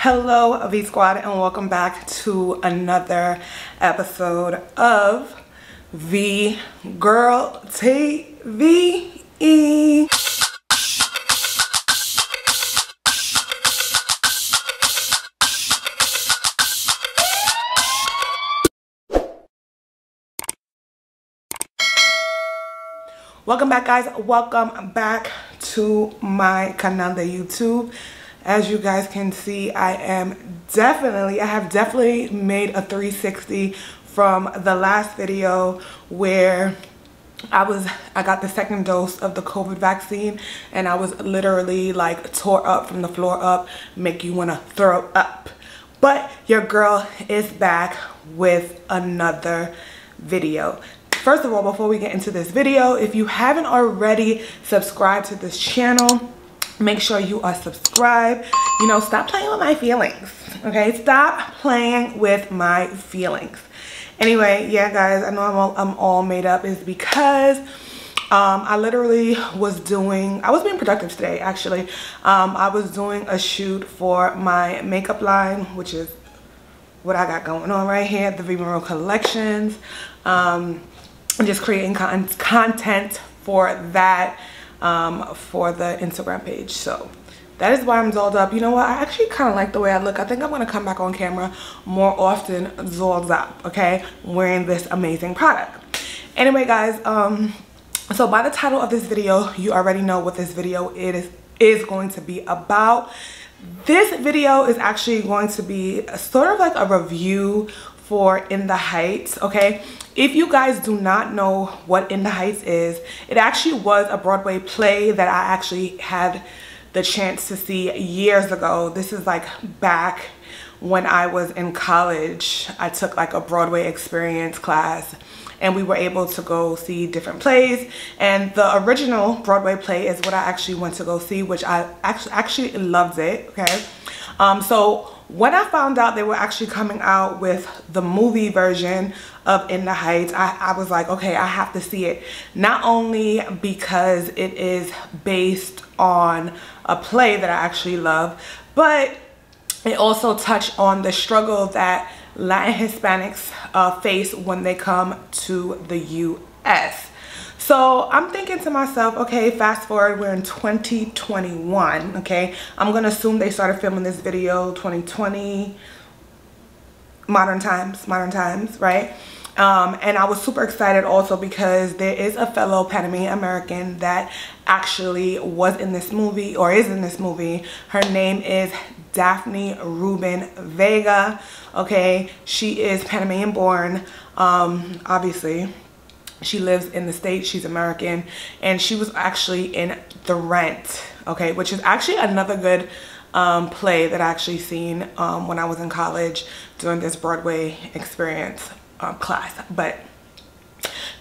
Hello V Squad, and welcome back to another episode of V Girl TV. Welcome back, guys. Welcome back to my canal de YouTube. As you guys can see, I have definitely made a 360 from the last video where I got the second dose of the COVID vaccine, and I was literally like tore up from the floor up, make you want to throw up. But your girl is back with another video. First of all, before we get into this video, if you haven't already subscribed to this channel, make sure you are subscribed. You know, stop playing with my feelings, okay? Stop playing with my feelings. Anyway, yeah, guys, I know I'm all made up is because I literally was being productive today, actually. I was doing a shoot for my makeup line, which is what I got going on right here, the V Monroe Collections. I'm just creating content for that, for the Instagram page. So that is why I'm dolled up. You know what? I actually kind of like the way I look. I think I'm going to come back on camera more often dolled up, okay? Wearing this amazing product. Anyway, guys, so by the title of this video, you already know what this video is going to be about. This video is actually going to be sort of like a review for In the Heights, okay? If you guys do not know what In the Heights is, it actually was a Broadway play that I actually had the chance to see years ago. This is like back when I was in college. I took like a Broadway experience class, and we were able to go see different plays, and the original Broadway play is what I actually went to go see, which I actually loved it, okay? So when I found out they were actually coming out with the movie version of In the Heights, I was like, okay, I have to see it. Not only because it is based on a play that I actually love, but it also touched on the struggle that Latin Hispanics face when they come to the US. So I'm thinking to myself, okay, fast forward, we're in 2021, okay? I'm gonna assume they started filming this video 2020, modern times, right? And I was super excited also because there is a fellow Panamanian American that actually was in this movie, or is in this movie. Her name is Daphne Rubin Vega, okay? She is Panamanian born, obviously. She lives in the States, she's American, and she was actually in The Rent, okay, which is actually another good play that I actually seen when I was in college during this Broadway experience class. But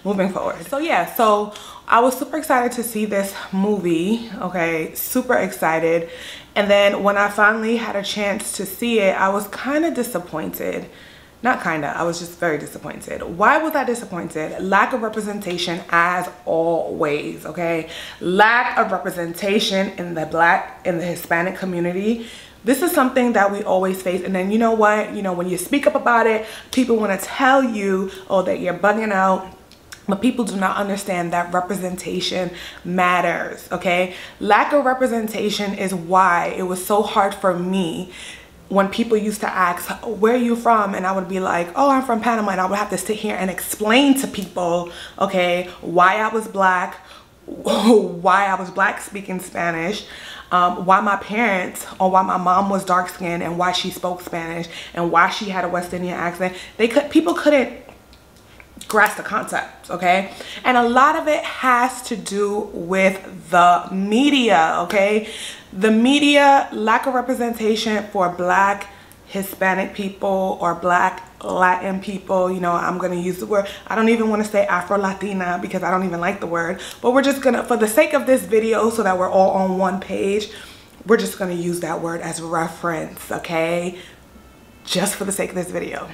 moving forward, so yeah, so I was super excited to see this movie, okay, super excited. And then when I finally had a chance to see it, I was kind of disappointed. Not kinda, I was just very disappointed. Why was I disappointed? Lack of representation as always, okay? Lack of representation in the Black and the Hispanic community. This is something that we always face. And then you know what? You know, when you speak up about it, people wanna tell you, oh, that you're bugging out. But people do not understand that representation matters, okay? Lack of representation is why it was so hard for me when people used to ask, where are you from? And I would be like, oh, I'm from Panama. And I would have to sit here and explain to people, okay, why I was Black, why I was Black speaking Spanish, why my parents, or why my mom was dark skinned, and why she spoke Spanish, and why she had a West Indian accent. People couldn't grasp the concept, okay? And a lot of it has to do with the media, okay? The media, lack of representation for Black, Hispanic people, or Black Latin people. You know, I'm gonna use the word, I don't even want to say Afro-Latina because I don't even like the word, but we're just gonna, for the sake of this video, so that we're all on one page, we're just gonna use that word as reference, okay? Just for the sake of this video.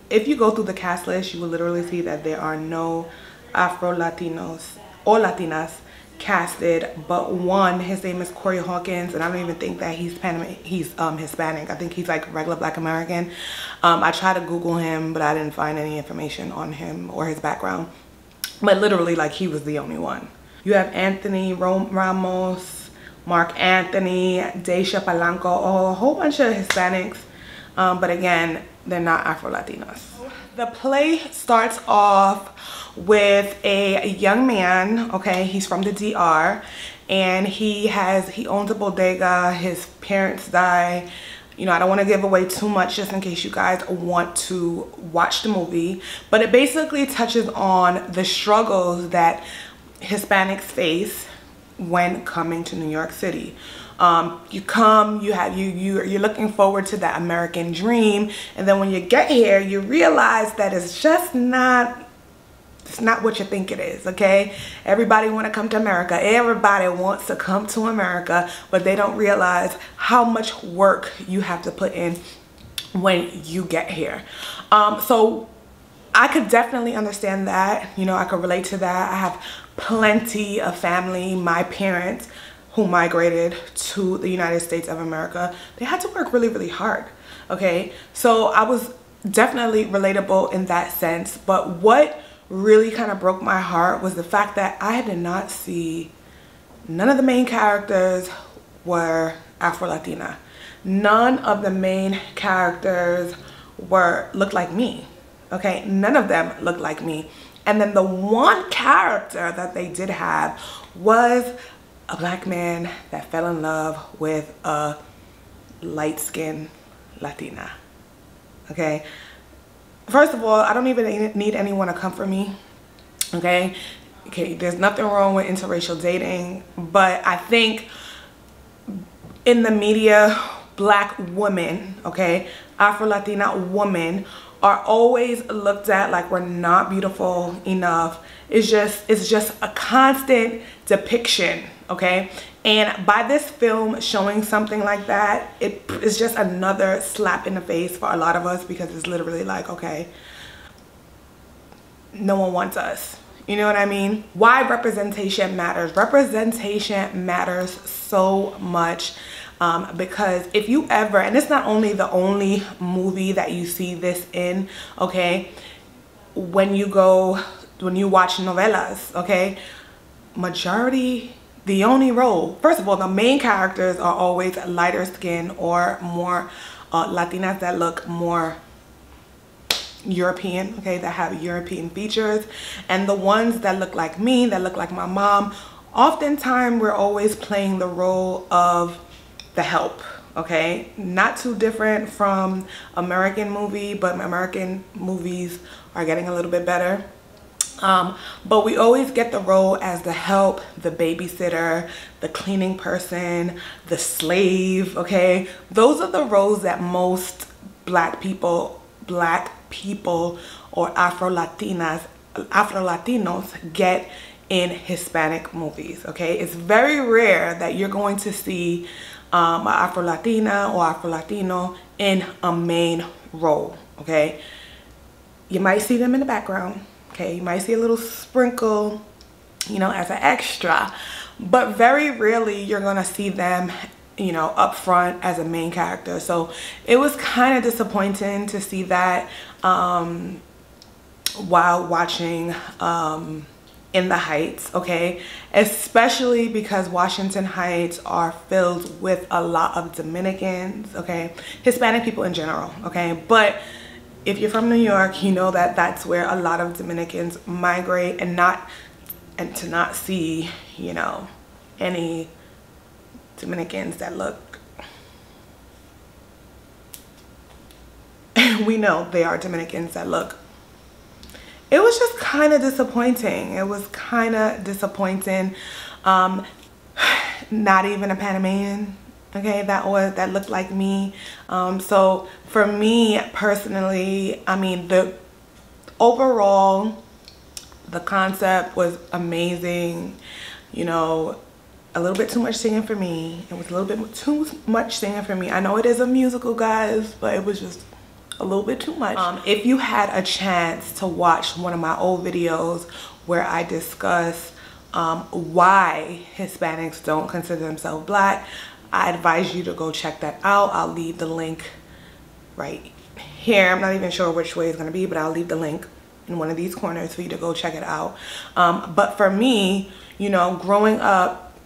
If you go through the cast list, you will literally see that there are no Afro-Latinos or Latinas casted but one. His name is Corey Hawkins, and I don't even think that he's Hispanic. I think he's like regular Black American. I tried to Google him, but I didn't find any information on him or his background, but literally like he was the only one. You have Anthony Ramos, Mark Anthony, Daisha Palanco, a whole bunch of Hispanics, but again, they're not Afro-Latinos. The play starts off with a young man, okay, he's from the DR, and he owns a bodega. His parents die. You know, I don't want to give away too much just in case you guys want to watch the movie, but it basically touches on the struggles that Hispanics face when coming to New York City. You're looking forward to that American dream, and then when you get here you realize that it's not what you think it is, okay? Everybody want to come to America. Everybody wants to come to America, but they don't realize how much work you have to put in when you get here. So I could definitely understand that. You know, I could relate to that. I have plenty of family. My parents, who migrated to the United States of America, they had to work really, really hard, okay? So I was definitely relatable in that sense, but what really kind of broke my heart was the fact that I did not see, none of the main characters were Afro-Latina. None of the main characters looked like me, okay? None of them looked like me. And then the one character that they did have was a Black man that fell in love with a light-skinned Latina, okay? First of all, I don't even need anyone to comfort me, okay? Okay, there's nothing wrong with interracial dating, but I think in the media, Black women, okay, Afro-Latina women are always looked at like we're not beautiful enough. It's just a constant depiction, okay? And by this film showing something like that, it is just another slap in the face for a lot of us, because it's literally like, okay, no one wants us. You know what I mean? Why representation matters. Representation matters so much. Because if you ever, and it's not only the only movie that you see this in, okay, when you watch novelas, okay, the only role, first of all, the main characters are always lighter skin or more Latinas that look more European, okay, that have European features, and the ones that look like me, that look like my mom, oftentimes we're always playing the role of the help, okay? Not too different from American movie, but American movies are getting a little bit better. But we always get the role as the help, the babysitter, the cleaning person, the slave, okay? Those are the roles that most Black people or Afro-Latinos get in Hispanic movies, okay? It's very rare that you're going to see an Afro-Latina or Afro-Latino in a main role, okay? You might see them in the background, okay? You might see a little sprinkle, you know, as an extra, but very rarely you're gonna see them, you know, up front as a main character. So it was kind of disappointing to see that while watching In the Heights, okay? Especially because Washington Heights are filled with a lot of Dominicans, okay? Hispanic people in general, okay? But if you're from New York, you know that that's where a lot of Dominicans migrate, and to not see, you know, any Dominicans that look, we know they are Dominicans that look, it was just kind of disappointing. It was kind of disappointing. Not even a Panamanian, okay, that looked like me. So for me personally, I mean, the concept was amazing. You know, a little bit too much singing for me. It was a little bit too much singing for me. I know it is a musical, guys, but it was just a little bit too much. If you had a chance to watch one of my old videos where I discuss why Hispanics don't consider themselves black. I advise you to go check that out. I'll leave the link right here. I'm not even sure which way it's going to be, but I'll leave the link in one of these corners for you to go check it out. But for me, you know, growing up,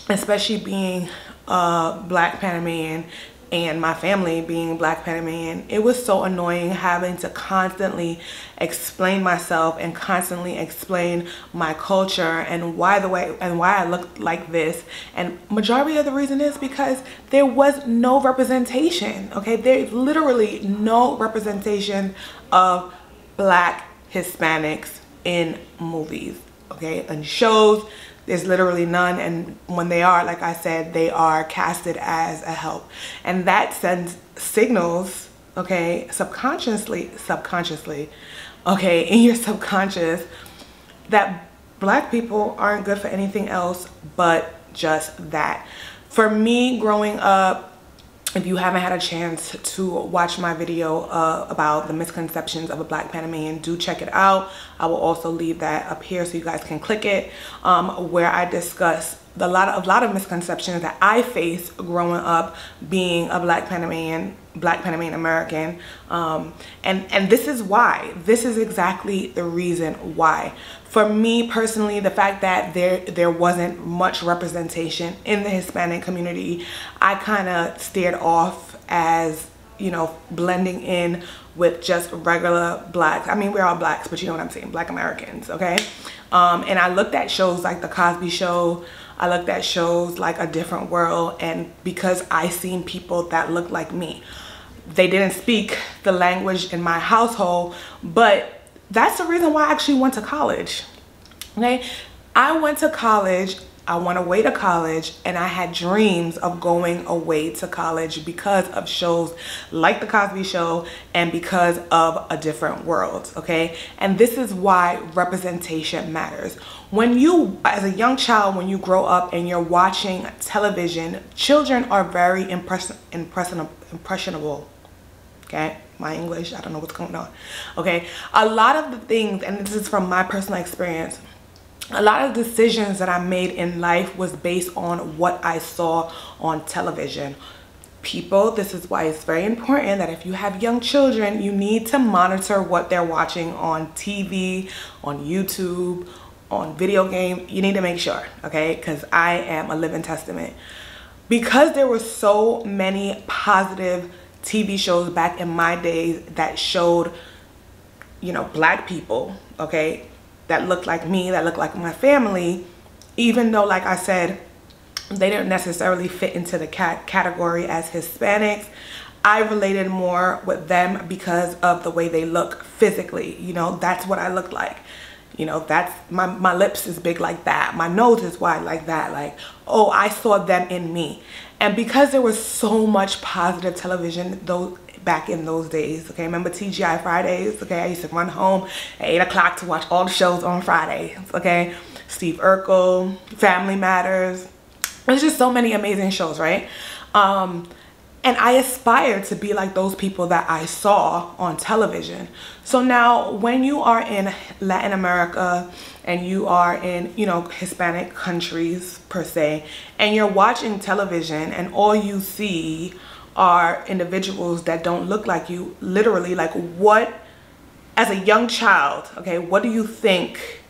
especially being a Black Panamanian and my family being Black Panamanian, it was so annoying having to constantly explain myself and constantly explain my culture and why I look like this. And majority of the reason is because there was no representation. Okay, there's literally no representation of Black Hispanics in movies, okay, and shows. There's literally none, and when they are, like I said, they are casted as a help, and that sends signals, okay, subconsciously, okay, in your subconscious, that Black people aren't good for anything else but just that. For me, growing up, if you haven't had a chance to watch my video about the misconceptions of a Black Panamanian, do check it out. I will also leave that up here so you guys can click it, where I discuss a lot of misconceptions that I faced growing up being a Black Panamanian American. And this is why. This is exactly the reason why. For me personally, the fact that there wasn't much representation in the Hispanic community, I kind of stared off as, you know, blending in with just regular Blacks. I mean, we're all Blacks, but you know what I'm saying, Black Americans, okay? And I looked at shows like The Cosby Show, I looked at shows like A Different World, and because I seen people that looked like me. They didn't speak the language in my household, but that's the reason why I actually went to college, okay? I went to college, I went away to college, and I had dreams of going away to college because of shows like The Cosby Show and because of A Different World, okay? And this is why representation matters. When you, as a young child, when you grow up and you're watching television, children are very impressionable. Okay, my English, I don't know what's going on. Okay, a lot of the things, and this is from my personal experience, a lot of decisions that I made in life was based on what I saw on television. People, this is why it's very important that if you have young children, you need to monitor what they're watching on TV, on YouTube, on video game. You need to make sure, okay, because I am a living testament. Because there were so many positive TV shows back in my days that showed, you know, Black people, okay, that looked like me, that looked like my family, even though, like I said, they didn't necessarily fit into the category as Hispanics, I related more with them because of the way they look physically. You know, that's what I look like. You know, that's my lips is big like that, my nose is wide like that, like, oh, I saw them in me. And because there was so much positive television back in those days, okay, remember TGI Fridays, okay, I used to run home at 8 o'clock to watch all the shows on Fridays, okay, Steve Urkel, Family Matters, there's just so many amazing shows, right? And I aspire to be like those people that I saw on television. So now when you are in Latin America and you are in, you know, Hispanic countries per se, and you're watching television and all you see are individuals that don't look like you, literally, like, what, as a young child, okay, what do you think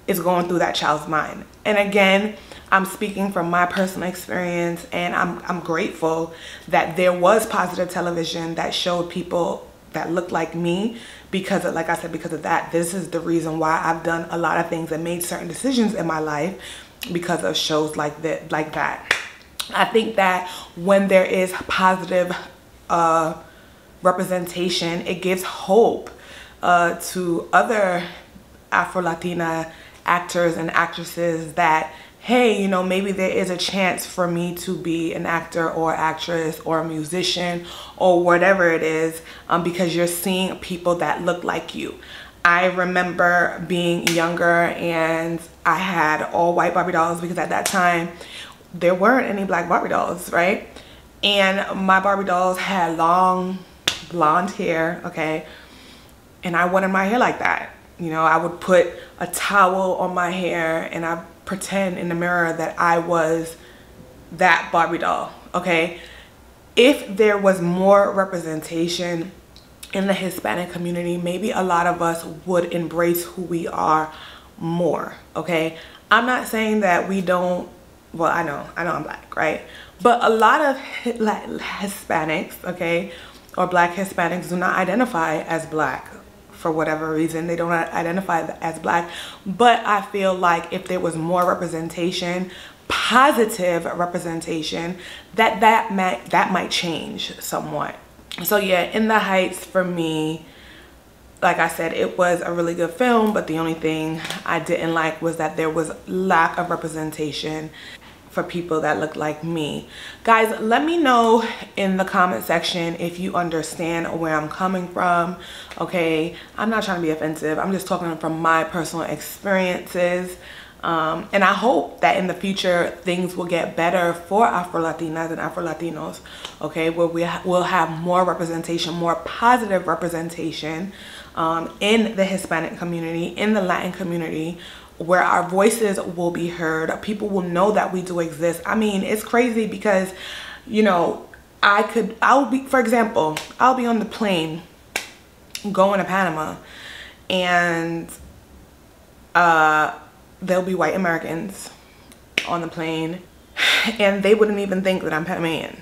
is going through that child's mind? And again, I'm speaking from my personal experience, and I'm grateful that there was positive television that showed people that looked like me, because of, like I said, because of that. This is the reason why I've done a lot of things and made certain decisions in my life because of shows like that. I think that when there is positive representation, it gives hope to other Afro-Latina actors and actresses that, hey, you know, maybe there is a chance for me to be an actor or actress or a musician or whatever it is, because you're seeing people that look like you. I remember being younger and I had all white Barbie dolls because at that time there weren't any Black Barbie dolls, right? And my Barbie dolls had long blonde hair, okay? And I wanted my hair like that. You know, I would put a towel on my hair and I pretend in the mirror that I was that Barbie doll, okay? If there was more representation in the Hispanic community, maybe a lot of us would embrace who we are more, okay? I'm not saying that we don't, well, I know I'm black, right? But a lot of Hispanics, okay, or black Hispanics do not identify as black for whatever reason. They don't identify as black. But I feel like if there was more representation, positive representation, that might change somewhat. So yeah, In the Heights for me, like I said, it was a really good film, but the only thing I didn't like was that there was lack of representation for people that look like me. Guys, let me know in the comment section if you understand where I'm coming from, okay? I'm not trying to be offensive. I'm just talking from my personal experiences. And I hope that in the future things will get better for Afro-Latinas and Afro-Latinos, okay? Where we'll have more representation, more positive representation in the Hispanic community, in the Latin community, where our voices will be heard. People will know that we do exist. I mean, it's crazy because, you know, for example, I'll be on the plane going to Panama, and there'll be white Americans on the plane, and they wouldn't even think that I'm Panamanian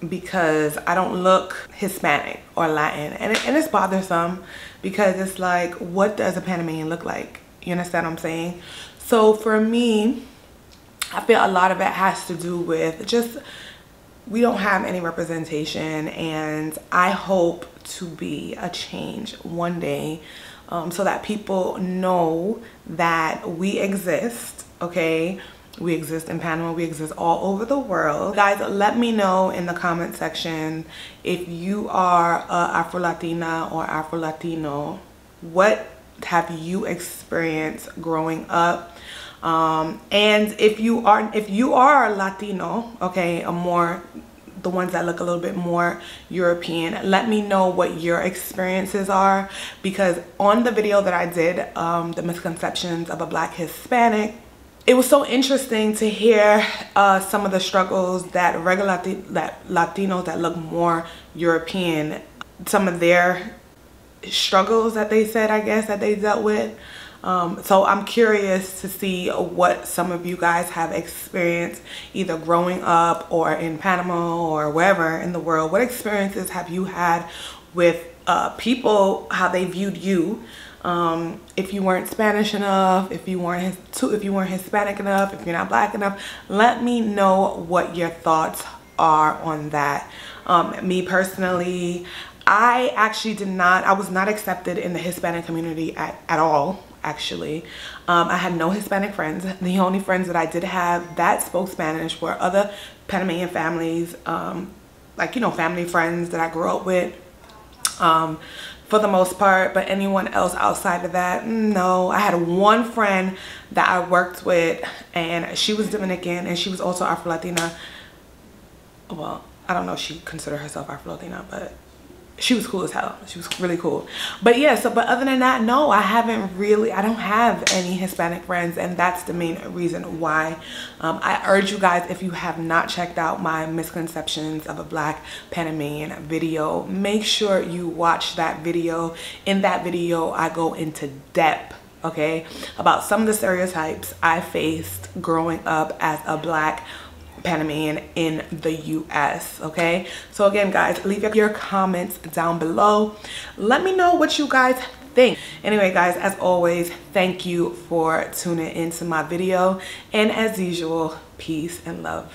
because I don't look Hispanic or Latin. And it's bothersome because it's like, what does a Panamanian look like? You understand what I'm saying? So for me, I feel a lot of it has to do with just, we don't have any representation, and I hope to be a change one day, so that people know that we exist, okay? We exist in Panama, we exist all over the world. Guys, let me know in the comment section if you are a Afro-Latina or Afro-Latino. What have you experienced growing up? And if you are Latino, okay, the ones that look a little bit more European, let me know what your experiences are, because on the video that I did, the misconceptions of a black Hispanic, it was so interesting to hear some of the struggles that regular Latinos that look more European, some of their struggles that they said, I guess, that they dealt with. So I'm curious to see what some of you guys have experienced either growing up or in Panama or wherever in the world. What experiences have you had with people, how they viewed you? If you weren't Spanish enough, if you weren't Hispanic enough, if you're not black enough, let me know what your thoughts are on that. Me personally, I was not accepted in the Hispanic community at all, actually. I had no Hispanic friends. The only friends that I did have that spoke Spanish were other Panamanian families, like, you know, family friends that I grew up with, for the most part. But anyone else outside of that, no. I had one friend that I worked with, and she was Dominican, and she was also Afro-Latina. Well, I don't know if she considered herself Afro-Latina, but she was cool as hell. She was really cool. But yeah, but other than that, no, I don't have any Hispanic friends, and that's the main reason why. I urge you guys, if you have not checked out my misconceptions of a black Panamanian video, make sure you watch that video. In that video, I go into depth, okay, about some of the stereotypes I faced growing up as a black Panamanian in the US, okay? So again, guys, leave your comments down below. Let me know what you guys think. Anyway, guys, as always, thank you for tuning into my video, and as usual, peace and love.